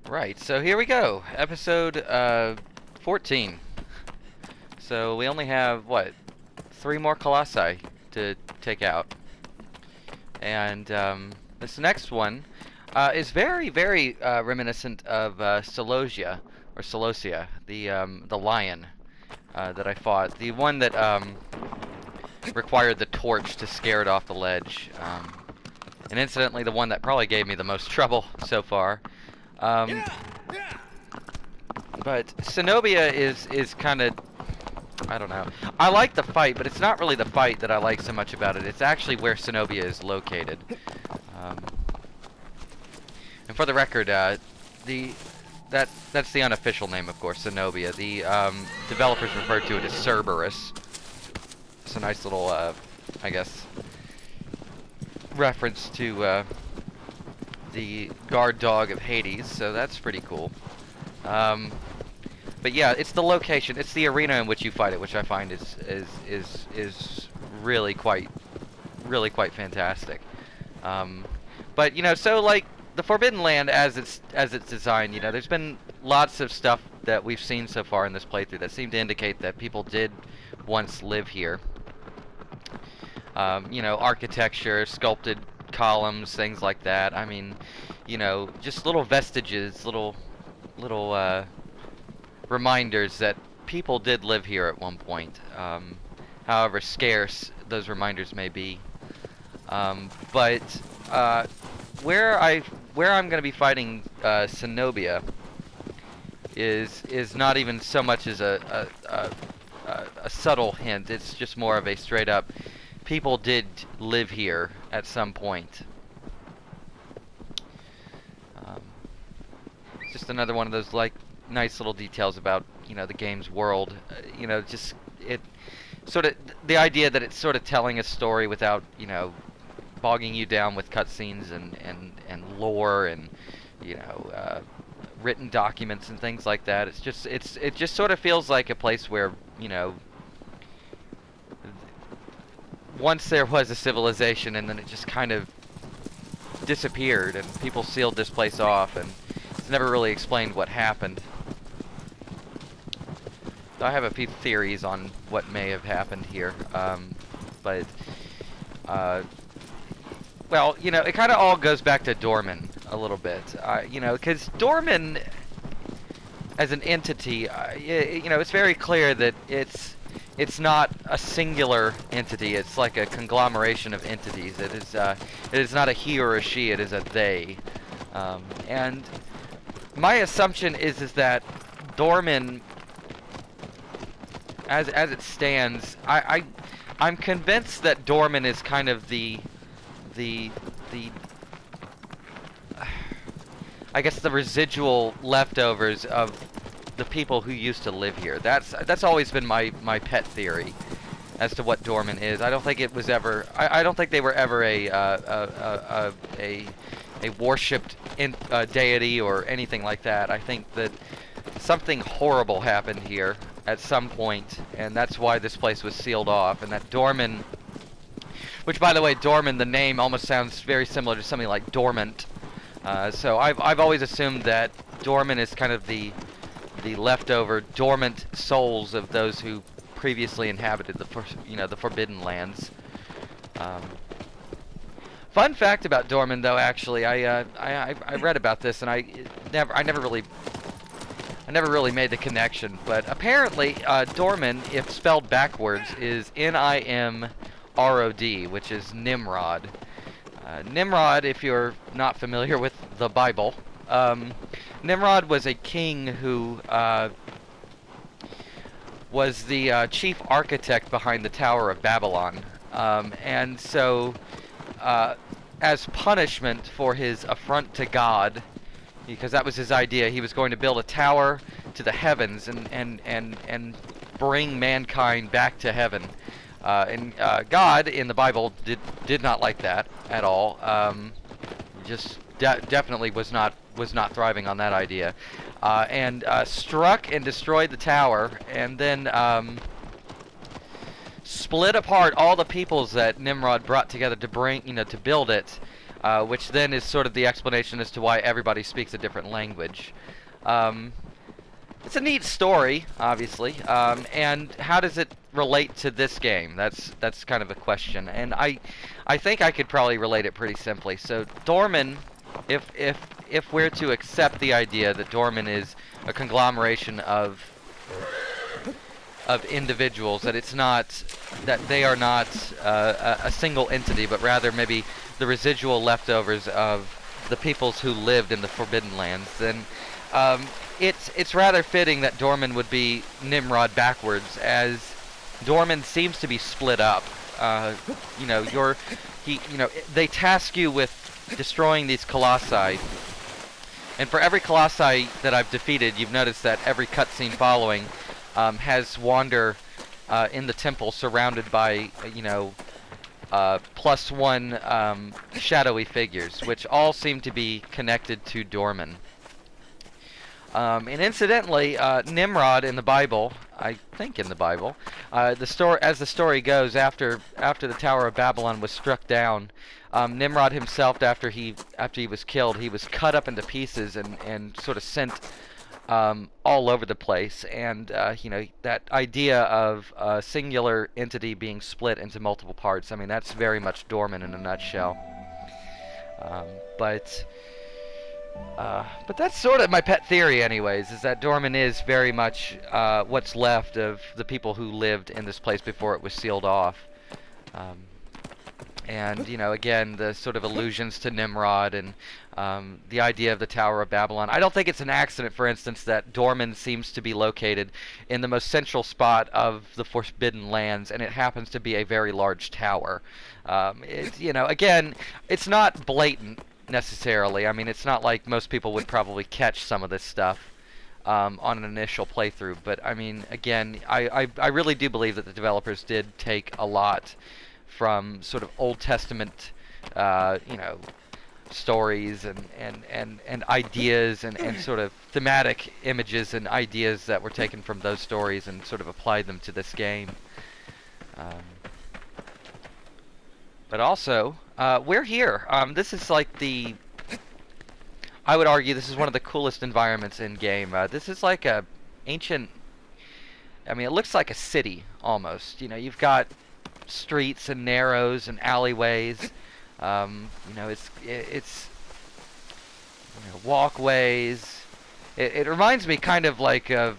Right, so here we go. Episode 14. So we only have, what, 3 more Colossi to take out. And this next one is very, very reminiscent of Celosia, or Celosia, the lion that I fought. The one that required the torch to scare it off the ledge. And incidentally, the one that probably gave me the most trouble so far. But CENOBIA is kind of, I don't know. I like the fight, but it's not really the fight that I like so much about it. It's actually where CENOBIA is located. And for the record, that's the unofficial name, of course, CENOBIA. The developers refer to it as Cerberus. It's a nice little, I guess, reference to the guard dog of Hades, so that's pretty cool. But yeah, it's the location, it's the arena in which you fight it, which I find is really quite fantastic. But you know, so like the Forbidden Land as it's designed, you know, there's been lots of stuff that we've seen so far in this playthrough that seem to indicate that people did once live here. You know, architecture, sculpted columns, things like that. I mean, you know, just little vestiges, little reminders that people did live here at one point. However scarce those reminders may be. But where I'm going to be fighting CENOBIA is not even so much as a subtle hint. It's just more of a straight up, people did live here at some point. Just another one of those like nice little details about, you know, the game's world. You know, just it sort of the idea that it's sort of telling a story without, you know, bogging you down with cutscenes and lore and, you know, written documents and things like that. It's just it just sort of feels like a place where, you know, once there was a civilization and then it just kind of disappeared and people sealed this place off and it's never really explained what happened. So I have a few theories on what may have happened here, but well, you know, it kind of all goes back to Dorman a little bit, you know, because Dorman as an entity, you know, it's very clear that it's not a singular entity. It's like a conglomeration of entities. It is not a he or a she. It is a they. And my assumption is that Dorman, as it stands, I'm convinced that Dorman is kind of the I guess the residual leftovers of the people who used to live here. That's always been my pet theory as to what Dorman is. I don't think it was ever. I don't think they were ever a worshipped deity or anything like that. I think that something horrible happened here at some point, and that's why this place was sealed off. And that Dorman, which by the way, Dorman, the name almost sounds very similar to something like dormant. So I've always assumed that Dorman is kind of the leftover dormant souls of those who previously inhabited the Forbidden Lands. Fun fact about Dorman, though, actually, I read about this and I never really made the connection, but apparently Dorman, if spelled backwards, is Nimrod, which is Nimrod. Nimrod, if you're not familiar with the Bible, Nimrod was a king who was the chief architect behind the Tower of Babylon. And so, as punishment for his affront to God, because that was his idea, he was going to build a tower to the heavens and bring mankind back to heaven. And God in the Bible did not like that at all. Just definitely was not thriving on that idea, and struck and destroyed the tower, and then split apart all the peoples that Nimrod brought together to to build it, which then is sort of the explanation as to why everybody speaks a different language. It's a neat story, obviously, and how does it relate to this game? That's kind of a question, and I think I could probably relate it pretty simply. So Dorman, if we're to accept the idea that Dorman is a conglomeration of individuals, that they are not a single entity, but rather maybe the residual leftovers of the peoples who lived in the Forbidden Lands, then it's rather fitting that Dorman would be Nimrod backwards, as Dorman seems to be split up. They task you with destroying these colossi, and for every colossi that I've defeated, you've noticed that every cutscene following has Wander in the temple, surrounded by +1 shadowy figures, which all seem to be connected to Dorman. And incidentally, Nimrod in the Bible, I think in the Bible, as the story goes, after the Tower of Babylon was struck down, Nimrod himself, after he was killed, he was cut up into pieces and sort of sent all over the place. And that idea of a singular entity being split into multiple parts, I mean, that's very much Dorman in a nutshell. But that's sort of my pet theory anyways, is that Dorman is very much what's left of the people who lived in this place before it was sealed off. And, again, the sort of allusions to Nimrod and the idea of the Tower of Babylon. I don't think it's an accident, for instance, that Dorman seems to be located in the most central spot of the Forbidden Lands, and it happens to be a very large tower. Again, it's not blatant necessarily. I mean, it's not like most people would probably catch some of this stuff on an initial playthrough, but I mean, again, I really do believe that the developers did take a lot from sort of Old Testament stories and ideas and sort of thematic images and ideas that were taken from those stories and sort of applied them to this game. But also, we're here. This is like I would argue this is one of the coolest environments in game. This is like a ancient, I mean, it looks like a city almost. You've got streets and narrows and alleyways. It's walkways. It reminds me kind of like of,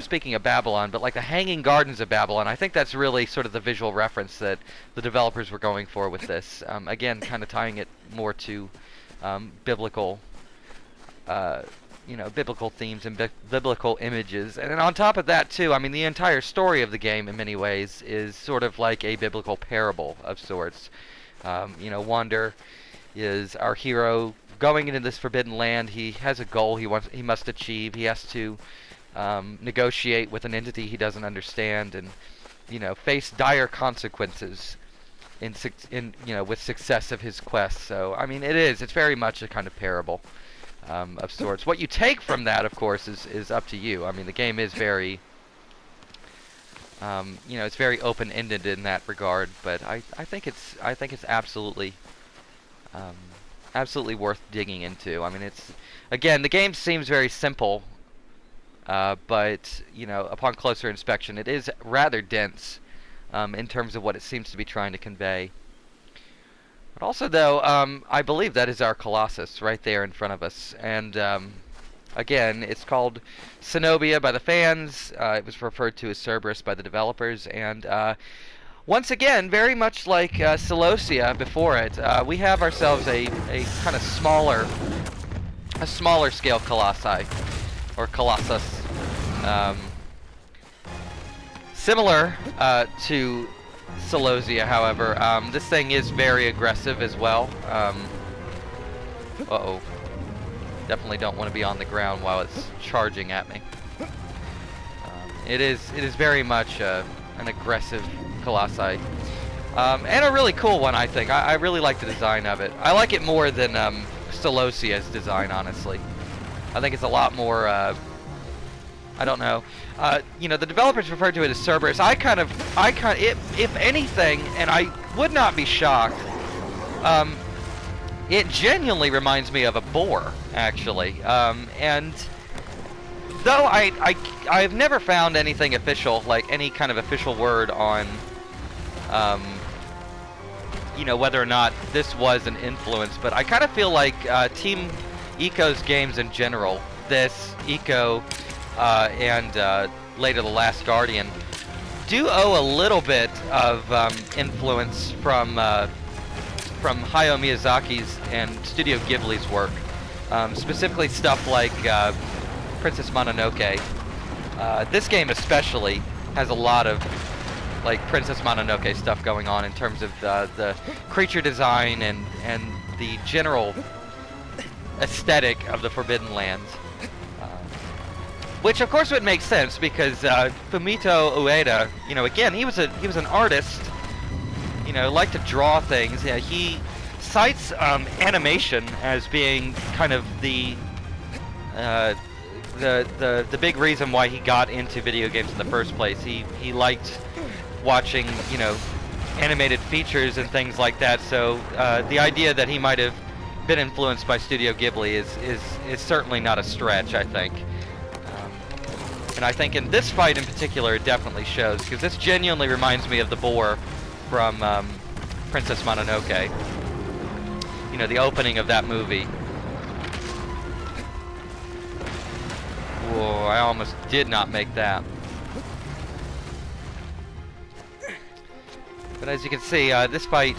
speaking of Babylon, but like the Hanging Gardens of Babylon. I think that's really sort of the visual reference that the developers were going for with this. Again, kind of tying it more to biblical themes and biblical images. And then on top of that, too, I mean, the entire story of the game, in many ways, is sort of like a biblical parable of sorts. Wander is our hero going into this forbidden land. He has a goal he must achieve. He has to negotiate with an entity he doesn't understand, and face dire consequences with success of his quest. So I mean, it's very much a kind of parable of sorts. What you take from that, of course, is up to you. I mean, the game is very it's very open-ended in that regard, but I think it's absolutely absolutely worth digging into. I mean, again, the game seems very simple, but upon closer inspection, it is rather dense in terms of what it seems to be trying to convey. But also, though, I believe that is our Colossus right there in front of us, and again, it's called CENOBIA by the fans. It was referred to as Cerberus by the developers, and once again, very much like Celosia before it, we have ourselves a kind of smaller scale Colossi, or Colossus. Similar to Celosia, however, this thing is very aggressive as well. Uh-oh. Definitely don't want to be on the ground while it's charging at me. It is very much an aggressive Colossi. And a really cool one, I think. I really like the design of it. I like it more than Celosia's design, honestly. I think it's a lot more, I don't know. You know, the developers refer to it as Cerberus. If anything, and I would not be shocked, it genuinely reminds me of a boar, actually. And though I've never found anything official, like any kind of official word on, you know, whether or not this was an influence, but I kind of feel like Team Ico's games in general, this, Ico, and later The Last Guardian, do owe a little bit of influence from Hayao Miyazaki's and Studio Ghibli's work, specifically stuff like Princess Mononoke. This game especially has a lot of like Princess Mononoke stuff going on in terms of the creature design and the general aesthetic of the Forbidden Lands. Which of course would make sense because Fumito Ueda, you know, again, he was an artist, you know, liked to draw things. Yeah, he cites animation as being kind of the big reason why he got into video games in the first place. He liked watching, you know, animated features and things like that. So the idea that he might have been influenced by Studio Ghibli is certainly not a stretch, I think. And I think in this fight in particular, it definitely shows, because this genuinely reminds me of the boar from Princess Mononoke. You know, the opening of that movie. Whoa, I almost did not make that. But as you can see, this fight,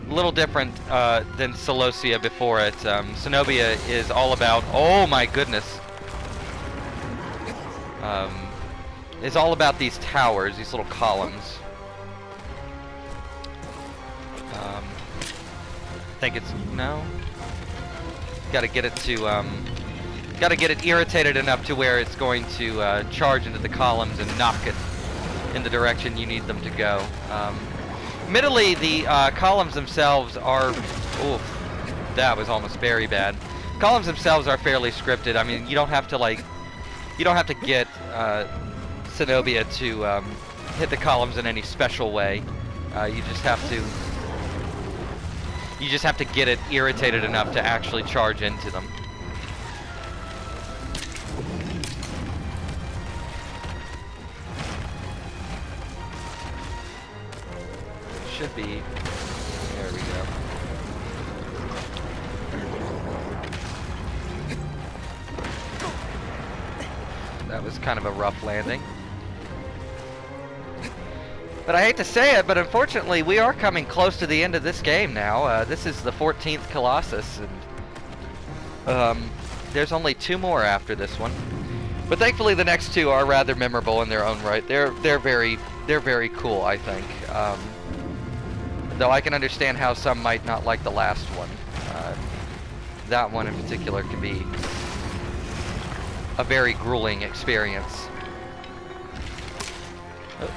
a little different than Celosia before it. CENOBIA is all about, oh my goodness, is all about these towers, these little columns. I think it's, no? Gotta get it to, gotta get it irritated enough to where it's going to charge into the columns and knock it in the direction you need them to go. Admittedly, the columns themselves are, oof, that was almost very bad. Columns themselves are fairly scripted. I mean, you don't have to like, you don't have to get CENOBIA to hit the columns in any special way. You just have to get it irritated enough to actually charge into them. Should be. There we go. That was kind of a rough landing. But I hate to say it, but unfortunately we are coming close to the end of this game now. This is the 14th Colossus, and there's only 2 more after this one. But thankfully the next 2 are rather memorable in their own right. They're very cool, I think. Though I can understand how some might not like the last one. That one in particular can be a very grueling experience. Oh.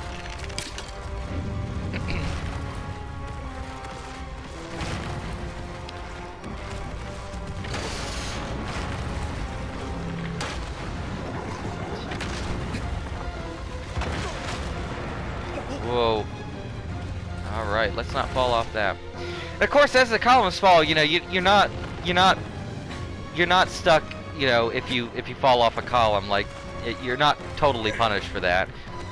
Whoa. Alright, let's not fall off that. Of course, as the columns fall, you know, you're not stuck, you know, if you fall off a column, like, you're not totally punished for that.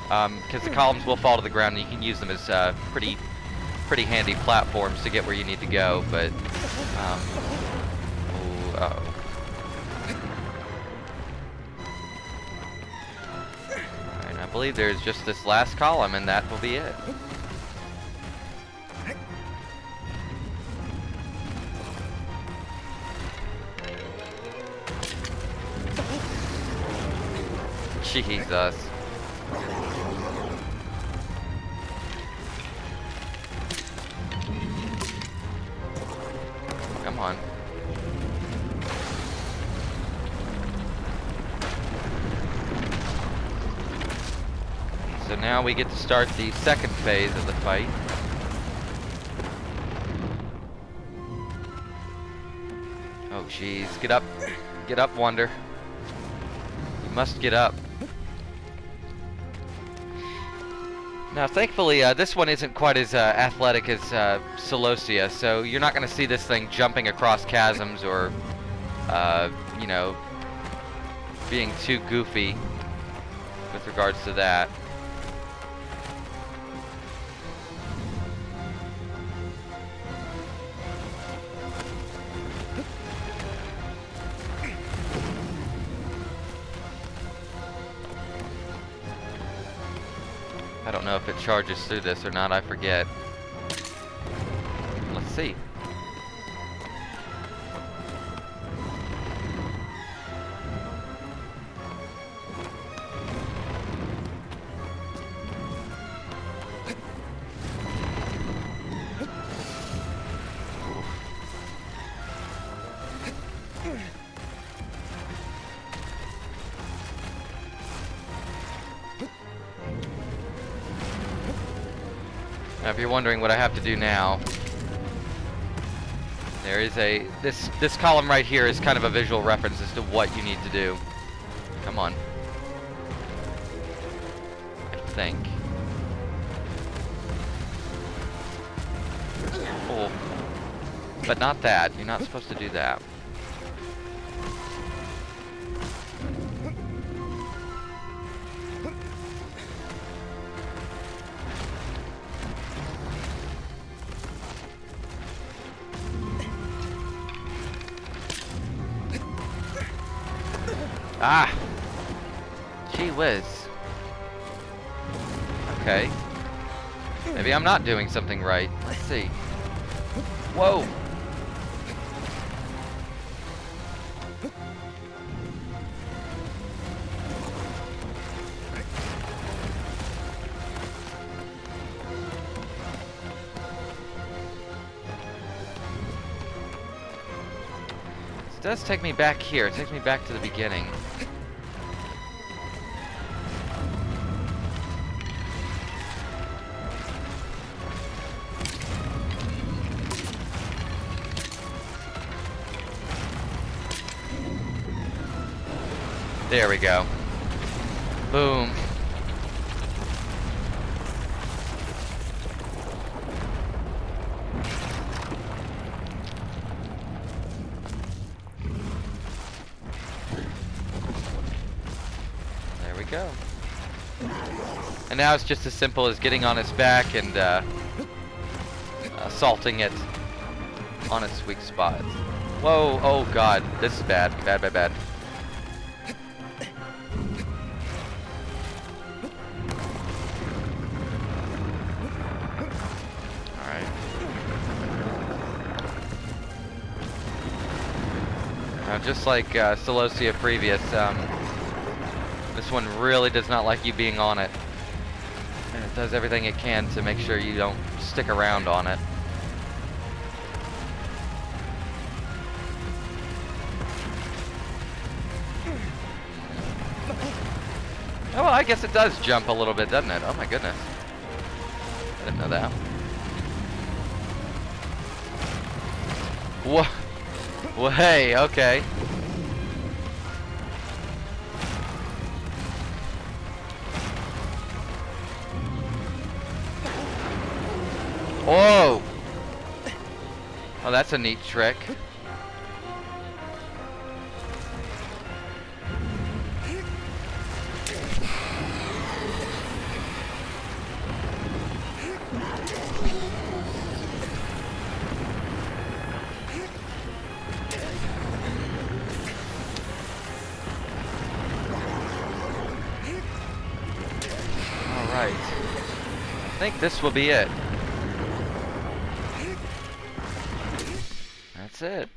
Because the columns will fall to the ground and you can use them as pretty handy platforms to get where you need to go, but uh-oh. Alright, I believe there's just this last column and that will be it. Jesus. Come on. So now we get to start the second phase of the fight. Oh jeez, get up. Get up, Wonder. You must get up. Now thankfully this one isn't quite as athletic as Celosia, so you're not going to see this thing jumping across chasms or, you know, being too goofy with regards to that. I don't know if it charges through this or not, I forget. Let's see. Now, if you're wondering what I have to do now, there is this column right here is kind of a visual reference as to what you need to do. Come on. I think. Oh. But not that. You're not supposed to do that. Ah! Gee whiz. Okay. Maybe I'm not doing something right. Let's see. Whoa! It does take me back here. It takes me back to the beginning. There we go. Boom. There we go. And now it's just as simple as getting on its back and assaulting it on its weak spot. Whoa, oh god, this is bad. Bad, bad, bad. Just like Celosia previous, this one really does not like you being on it. And it does everything it can to make sure you don't stick around on it. Oh, well, I guess it does jump a little bit, doesn't it? Oh my goodness. I didn't know that. Whoa. Well, hey, okay. Whoa! Oh, that's a neat trick. Alright. I think this will be it. That's it.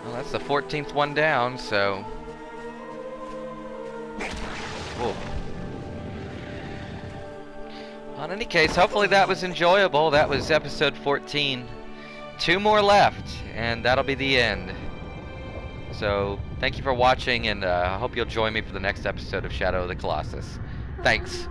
Well, that's the 14th one down, so... Whoa. In any case, hopefully that was enjoyable. That was episode 14. 2 more left, and that'll be the end. So, thank you for watching, and I hope you'll join me for the next episode of Shadow of the Colossus. Thanks.